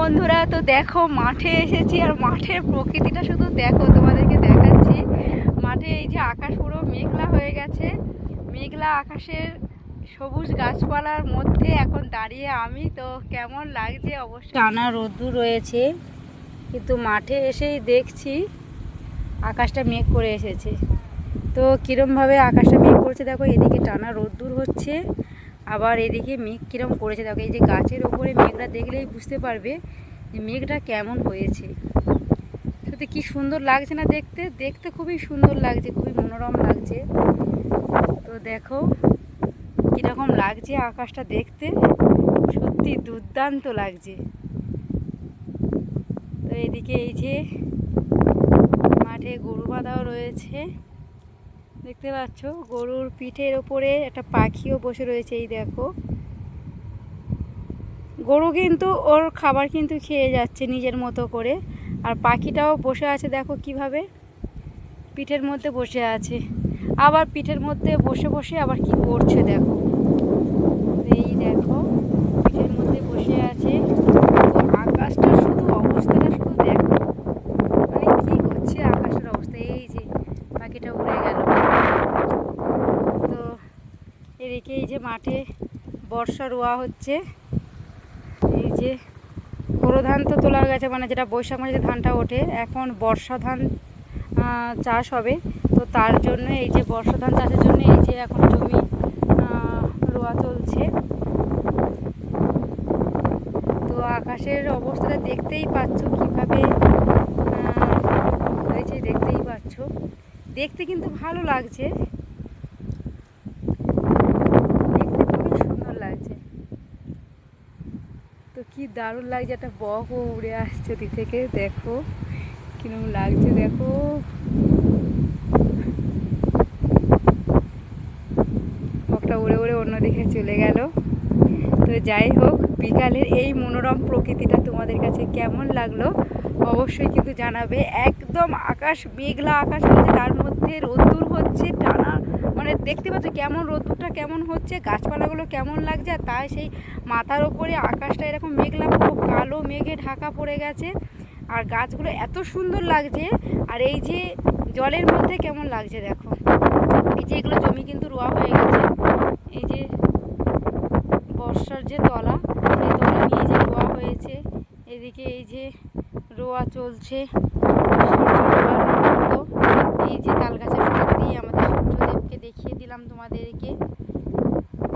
বন্ধুরা, তো দেখো মাঠে এসেছি আর মাঠের প্রকৃতিটা শুধু দেখো, তোমাদেরকে দেখাচ্ছি। মাঠে এই যে আকাশ পুরো মেঘলা হয়ে গেছে, মেঘলা আকাশের সবুজ গাছপালার মধ্যে এখন দাঁড়িয়ে আমি, তো কেমন লাগছে অবশ্যই। টানা রোদ্দুর রয়েছে, কিন্তু মাঠে এসেই দেখছি আকাশটা মেঘ করে এসেছে। তো কীরমভাবে আকাশটা মেঘ করেছে দেখো, এদিকে টানা রোদ্দুর হচ্ছে, আবার এদিকে মেঘ কীরম করেছে দেখো। এই যে গাছের ওপরে মেঘটা দেখলেই বুঝতে পারবে যে মেঘটা কেমন হয়েছে। সত্যি কি সুন্দর লাগছে না দেখতে, দেখতে খুবই সুন্দর লাগছে, খুবই মনোরম লাগছে। তো দেখো কীরকম লাগছে আকাশটা দেখতে, সত্যি দুর্দান্ত লাগছে। তো এদিকে এই যে মাঠে গরু বাঁধাও রয়েছে, দেখতে পাচ্ছ। গরুর পিঠের ওপরে একটা পাখিও বসে রয়েছে, এই দেখো। গরু কিন্তু ওর খাবার কিন্তু খেয়ে যাচ্ছে নিজের মতো করে, আর পাখিটাও বসে আছে দেখো কিভাবে, পিঠের মধ্যে বসে আছে। আবার পিঠের মধ্যে বসে বসে আবার কি করছে দেখো, এই দেখো পিঠের মধ্যে বসে আছে। তো আকাশটা শুধু অবস্থাটা শুধু দেখো, মানে কি করছে আকাশের অবস্থা। এই যে পাখিটা উড়ে গেল। তো এদিকে এই যে মাঠে বর্ষা রোয়া হচ্ছে, এই যে বোরো ধান তো তোলা গেছে, মানে যেটা বৈশাখ মাসে ধানটা ওঠে, এখন বর্ষা ধান চাষ হবে। তো তার জন্য এই যে বর্ষা ধান চাষের জন্য এই যে এখন জমি রোয়া চলছে। তো আকাশের অবস্থাটা দেখতেই পাচ্ছ কিভাবে হয়েছে, দেখতেই পাচ্ছ। দেখতে কিন্তু ভালো লাগছে, দেখতে খুবই সুন্দর লাগছে। তো কি দারুণ লাগছে, একটা বকও উড়ে আসছে ওদিক থেকে, দেখো কিরকম লাগছে দেখো। বকটা উড়ে উড়ে অন্যদিকে চলে গেল। তো যাই হোক, বিকালের এই মনোরম প্রকৃতিটা তোমাদের কাছে কেমন লাগলো অবশ্যই কিন্তু জানাবে। একদম আকাশ মেঘলা আকাশ হচ্ছে, তার মধ্যে রোদ্দুর হচ্ছে টানা, মানে দেখতে পাচ্ছ কেমন রোদ্দুরটা কেমন হচ্ছে, গাছপালাগুলো কেমন লাগছে। আর তাই সেই মাথার ওপরে আকাশটা এরকম মেঘলা, পুরো কালো মেঘে ঢাকা পড়ে গেছে, আর গাছগুলো এত সুন্দর লাগছে। আর এই যে জলের মধ্যে কেমন লাগছে দেখো, এই যে এগুলো জমি কিন্তু রোয়া হয়ে গেছে, এই যে বর্ষার যে তলা, সেই তলা নিয়ে যে রোয়া হয়েছে। এদিকে এই যে রোয়া চলছে, এই যে তাল গাছের ফাঁক দিয়ে আমাদের সূর্যদেবকে দেখিয়ে দিলাম তোমাদেরকে।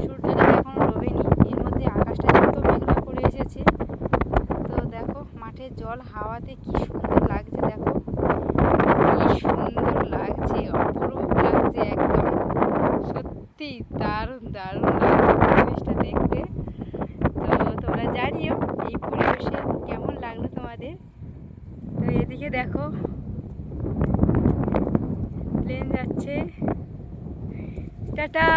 সূর্যদেব এখনো ডোবেনি, এর মধ্যে আকাশটা এত মেঘলা করে এসেছে। তো দেখো মাঠের জল হাওয়াতে কি সুন্দর লাগছে দেখো, কি সুন্দর লাগছে, অপরূপ লাগছে একদম। সত্যি দারুণ দারুণ লাগছে পরিবেশটা দেখতে। তো তোমরা জানিও এই পরিবেশে কেমন লাগলো তোমাদের। তো এদিকে দেখো প্লেন যাচ্ছে, টাটা।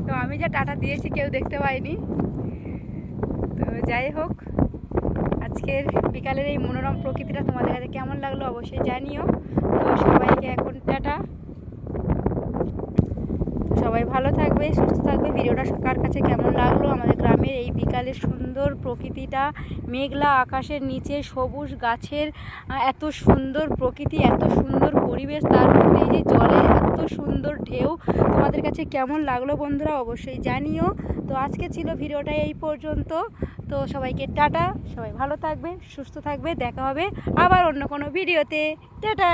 তো আমি যা টাটা দিয়েছি কেউ দেখতে পাইনি। তো যাই হোক, আজকের বিকালের এই মনোরম প্রকৃতিটা তোমাদের কাছে কেমন লাগলো অবশ্যই জানিও। তো সবাইকে এখন টাটা, সবাই ভালো থাকবে, সুস্থ থাকবে। ভিডিওটা কার কাছে কেমন লাগলো, আমাদের গ্রামের এই বিকালের সুন্দর প্রকৃতিটা, মেঘলা আকাশের নিচে সবুজ গাছের এত সুন্দর প্রকৃতি, এত সুন্দর পরিবেশ, তার মধ্যে এই যে জলের এত সুন্দর ঢেউ, তোমাদের কাছে কেমন লাগলো বন্ধুরা অবশ্যই জানিও। তো আজকে ছিল ভিডিওটা এই পর্যন্ত। তো সবাইকে টাটা, সবাই ভালো থাকবে, সুস্থ থাকবে, দেখা হবে আবার অন্য কোনো ভিডিওতে। টাটা।